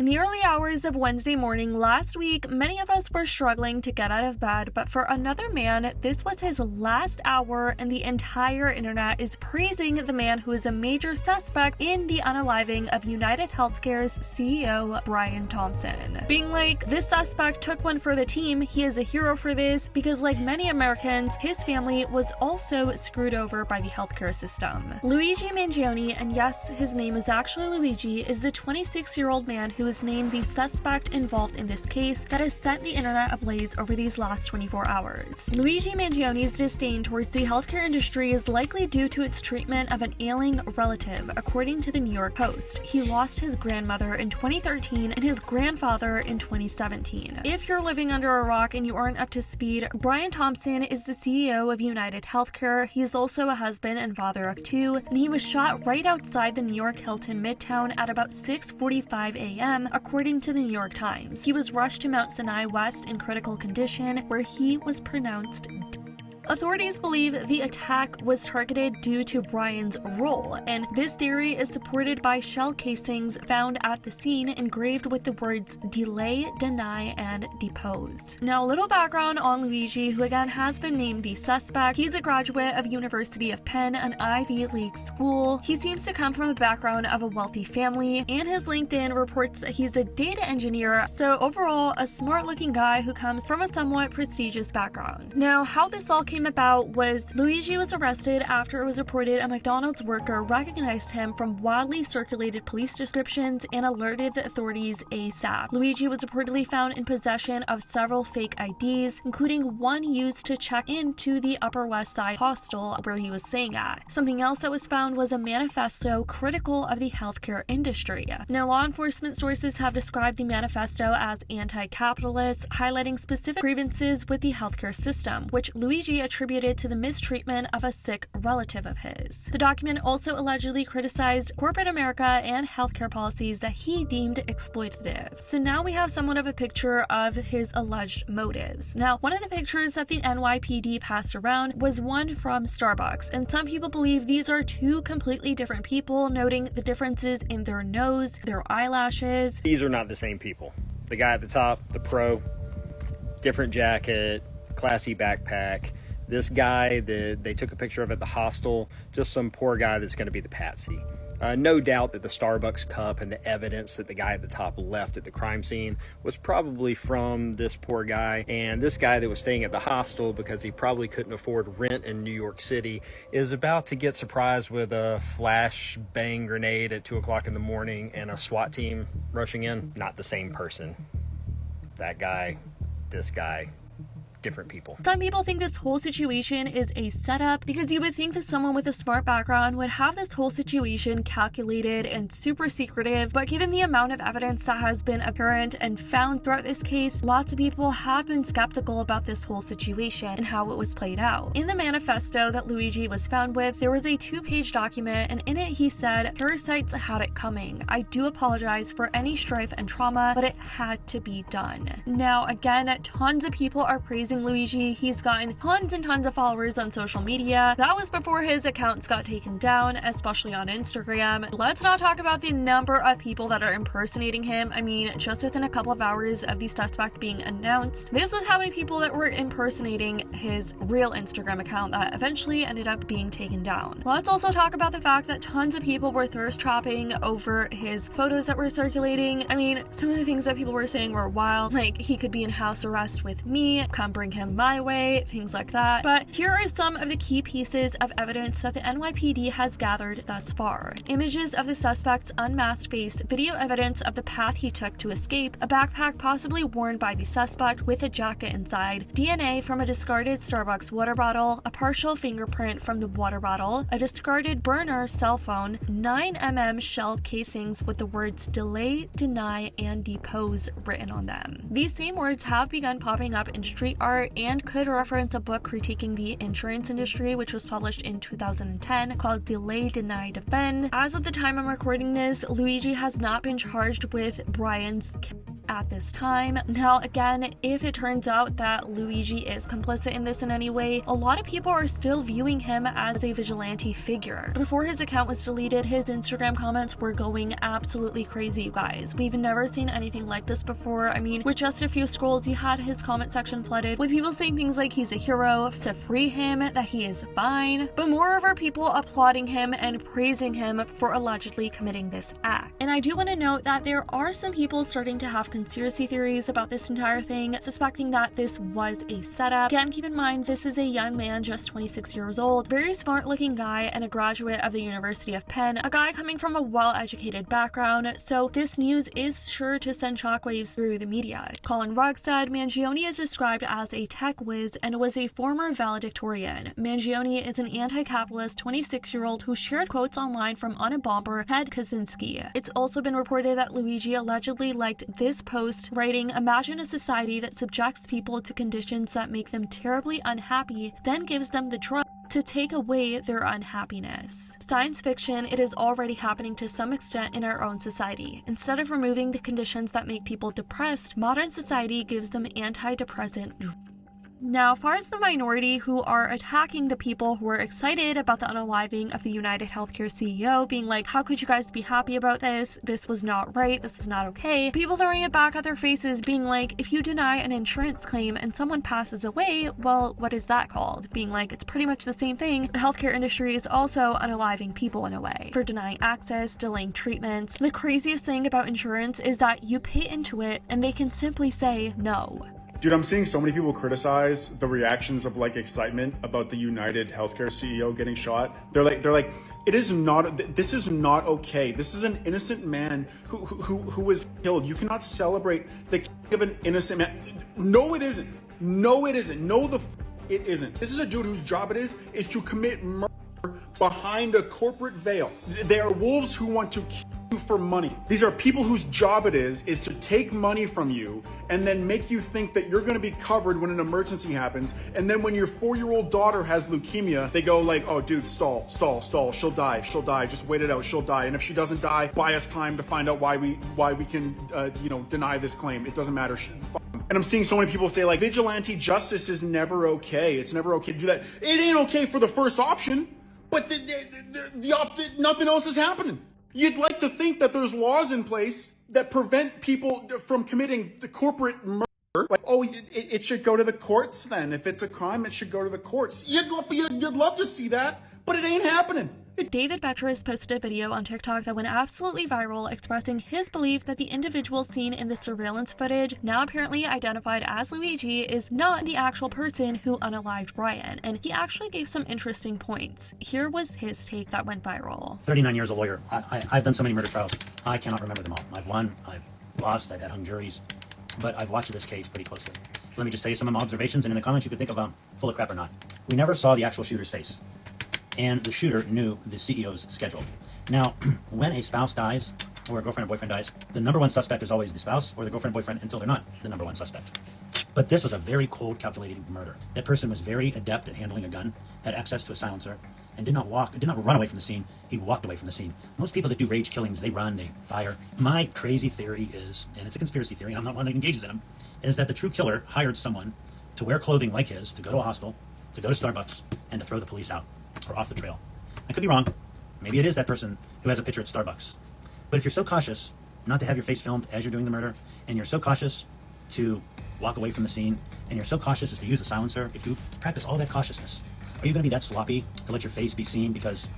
In the early hours of Wednesday morning last week, many of us were struggling to get out of bed, but for another man, this was his last hour, and the entire internet is praising the man who is a major suspect in the unaliving of UnitedHealthcare's CEO, Brian Thompson. Being like, this suspect took one for the team, he is a hero for this, because like many Americans, his family was also screwed over by the healthcare system. Luigi Mangione, and yes, his name is actually Luigi, is the 26-year-old man who is named the suspect involved in this case that has set the internet ablaze over these last 24 hours. Luigi Mangione's disdain towards the healthcare industry is likely due to its treatment of an ailing relative, according to the New York Post. He lost his grandmother in 2013 and his grandfather in 2017. If you're living under a rock and you aren't up to speed, Brian Thompson is the CEO of UnitedHealthcare. He is also a husband and father of two, and he was shot right outside the New York Hilton Midtown at about 6:45 a.m., according to the New York Times. He was rushed to Mount Sinai West in critical condition, where he was pronounced dead. Authorities believe the attack was targeted due to Brian's role, and this theory is supported by shell casings found at the scene engraved with the words delay, deny, and depose. Now, a little background on Luigi, who again has been named the suspect. He's a graduate of University of Penn, an Ivy League school. He seems to come from a background of a wealthy family, and his LinkedIn reports that he's a data engineer, so overall, a smart-looking guy who comes from a somewhat prestigious background. Now, how this all came about was Luigi was arrested after it was reported a McDonald's worker recognized him from widely circulated police descriptions and alerted the authorities ASAP. Luigi was reportedly found in possession of several fake IDs, including one used to check into the Upper West Side hostel where he was staying at. Something else that was found was a manifesto critical of the healthcare industry. Now, law enforcement sources have described the manifesto as anti-capitalist, highlighting specific grievances with the healthcare system, which Luigi attributed to the mistreatment of a sick relative of his. The document also allegedly criticized corporate America and healthcare policies that he deemed exploitative. So now we have somewhat of a picture of his alleged motives. Now, one of the pictures that the NYPD passed around was one from Starbucks, and some people believe these are two completely different people, noting the differences in their nose, their eyelashes. These are not the same people. The guy at the top, the pro, different jacket, classy backpack. This guy that they took a picture of at the hostel, just some poor guy that's going to be the patsy. No doubt that the Starbucks cup and the evidence that the guy at the top left at the crime scene was probably from this poor guy. And this guy that was staying at the hostel because he probably couldn't afford rent in New York City is about to get surprised with a flash bang grenade at 2 o'clock in the morning and a SWAT team rushing in. Not the same person. That guy, this guy. Different people. Some people think this whole situation is a setup because you would think that someone with a smart background would have this whole situation calculated and super secretive, but given the amount of evidence that has been apparent and found throughout this case, lots of people have been skeptical about this whole situation and how it was played out. In the manifesto that Luigi was found with, there was a 2-page document, and in it he said, "Parasites had it coming. I do apologize for any strife and trauma, but it had to be done." Now, again, tons of people are praising Luigi. He's gotten tons and tons of followers on social media. That was before his accounts got taken down, especially on Instagram. Let's not talk about the number of people that are impersonating him. I mean, just within a couple of hours of the suspect being announced, this was how many people that were impersonating his real Instagram account that eventually ended up being taken down. Let's also talk about the fact that tons of people were thirst trapping over his photos that were circulating. I mean, some of the things that people were saying were wild, like he could be in house arrest with me, come bring him my way, things like that. But here are some of the key pieces of evidence that the NYPD has gathered thus far. Images of the suspect's unmasked face, video evidence of the path he took to escape, a backpack possibly worn by the suspect with a jacket inside, DNA from a discarded Starbucks water bottle, a partial fingerprint from the water bottle, a discarded burner cell phone, 9mm shell casings with the words delay, deny, and depose written on them. These same words have begun popping up in street art and could reference a book critiquing the insurance industry, which was published in 2010 called Delay, Deny, Defend. As of the time I'm recording this, Luigi has not been charged with Brian's at this time. Now, again, if it turns out that Luigi is complicit in this in any way, a lot of people are still viewing him as a vigilante figure. Before his account was deleted, his Instagram comments were going absolutely crazy, you guys. We've never seen anything like this before. I mean, with just a few scrolls, you had his comment section flooded with people saying things like he's a hero, to free him, that he is fine, but moreover, people applauding him and praising him for allegedly committing this act. And I do want to note that there are some people starting to have conspiracy theories about this entire thing, suspecting that this was a setup. Again, keep in mind, this is a young man, just 26 years old, very smart looking guy and a graduate of the University of Penn, a guy coming from a well-educated background, so this news is sure to send shockwaves through the media. Colin Rugg said Mangione is described as a tech whiz and was a former valedictorian. Mangione is an anti-capitalist 26-year-old who shared quotes online from Unabomber Ted Kaczynski. It's also been reported that Luigi allegedly liked this post, writing, "Imagine a society that subjects people to conditions that make them terribly unhappy, then gives them the drug to take away their unhappiness." Science fiction, it is already happening to some extent in our own society. Instead of removing the conditions that make people depressed, modern society gives them antidepressant drugs. Now, as far as the minority who are attacking the people who are excited about the unaliving of the UnitedHealthcare CEO, being like, how could you guys be happy about this? This was not right. This was not okay. People throwing it back at their faces, being like, if you deny an insurance claim and someone passes away, well, what is that called? Being like, it's pretty much the same thing. The healthcare industry is also unaliving people in a way, for denying access, delaying treatments. The craziest thing about insurance is that you pay into it and they can simply say no. Dude, I'm seeing so many people criticize the reactions of like excitement about the UnitedHealthcare CEO getting shot. They're like, this is not okay. This is an innocent man who was killed. You cannot celebrate the killing of an innocent man. No, it isn't. No, it isn't. No, it isn't. This is a dude whose job it is to commit murder behind a corporate veil. They are wolves who want to kill you for money. These are people whose job it is to take money from you and then make you think that you're going to be covered when an emergency happens. And then when your 4-year-old daughter has leukemia, they go like, oh dude, stall. She'll die. Just wait it out. She'll die. And if she doesn't die, buy us time to find out why we can, deny this claim. It doesn't matter. And I'm seeing so many people say like, vigilante justice is never okay. It's never okay to do that. It ain't okay for the first option, but nothing else is happening. You'd like to think that there's laws in place that prevent people from committing the corporate murder. Like, oh, it should go to the courts then. If it's a crime, it should go to the courts. You'd love to see that, but it ain't happening. David Betris posted a video on TikTok that went absolutely viral, expressing his belief that the individual seen in the surveillance footage, now apparently identified as Luigi, is not the actual person who unalived Brian, and he actually gave some interesting points. Here was his take that went viral. 39 years a lawyer. I've done so many murder trials. I cannot remember them all. I've won, I've lost, I've had hung juries, but I've watched this case pretty closely. Let me just tell you some of my observations, and in the comments you could think of them full of crap or not. We never saw the actual shooter's face. And the shooter knew the CEO's schedule. Now, when a spouse dies, or a girlfriend or boyfriend dies, the number one suspect is always the spouse or the girlfriend or boyfriend until they're not the number one suspect. But this was a very cold, calculating murder. That person was very adept at handling a gun, had access to a silencer, and did not run away from the scene. He walked away from the scene. Most people that do rage killings, they run, they fire. My crazy theory is, and it's a conspiracy theory, and I'm not one that engages in them, is that the true killer hired someone to wear clothing like his, to go to a hostel, to go to Starbucks, and to throw the police out or off the trail. I could be wrong. Maybe it is that person who has a picture at Starbucks. But if you're so cautious not to have your face filmed as you're doing the murder, and you're so cautious to walk away from the scene, and you're so cautious as to use a silencer, if you practice all that cautiousness, are you going to be that sloppy to let your face be seen? Because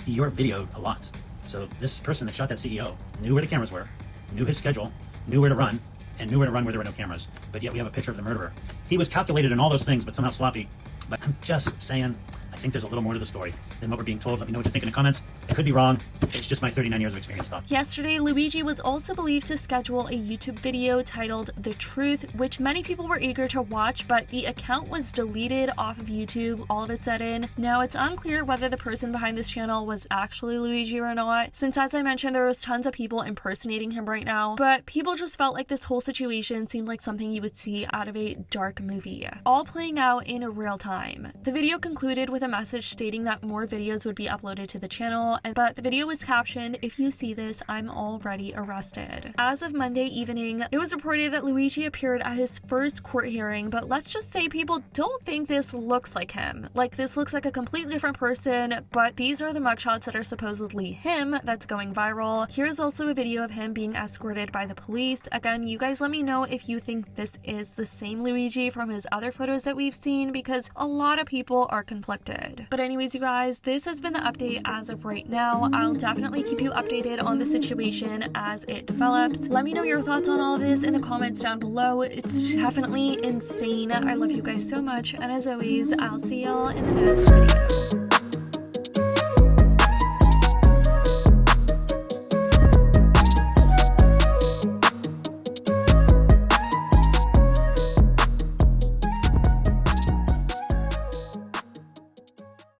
you're videoed a lot. So this person that shot that CEO knew where the cameras were, knew his schedule, knew where to run, and knew where to run where there were no cameras. But yet we have a picture of the murderer. He was calculated in all those things, but somehow sloppy. But I'm just saying, I think there's a little more to the story than what we're being told. Let me know what you think in the comments. I could be wrong. It's just my 39 years of experience thought. Yesterday, Luigi was also believed to schedule a YouTube video titled The Truth, which many people were eager to watch, but the account was deleted off of YouTube all of a sudden. Now, it's unclear whether the person behind this channel was actually Luigi or not, since as I mentioned, there was tons of people impersonating him right now, but people just felt like this whole situation seemed like something you would see out of a dark movie, all playing out in real time. The video concluded with with a message stating that more videos would be uploaded to the channel, but the video was captioned, "If you see this, I'm already arrested." As of Monday evening, it was reported that Luigi appeared at his first court hearing, but let's just say people don't think this looks like him. Like, this looks like a completely different person, but these are the mugshots that are supposedly him that's going viral. Here's also a video of him being escorted by the police. Again, you guys let me know if you think this is the same Luigi from his other photos that we've seen, because a lot of people are conflicted. But anyways, you guys, this has been the update as of right now. I'll definitely keep you updated on the situation as it develops. Let me know your thoughts on all of this in the comments down below. It's definitely insane. I love you guys so much, and as always, I'll see y'all in the next video.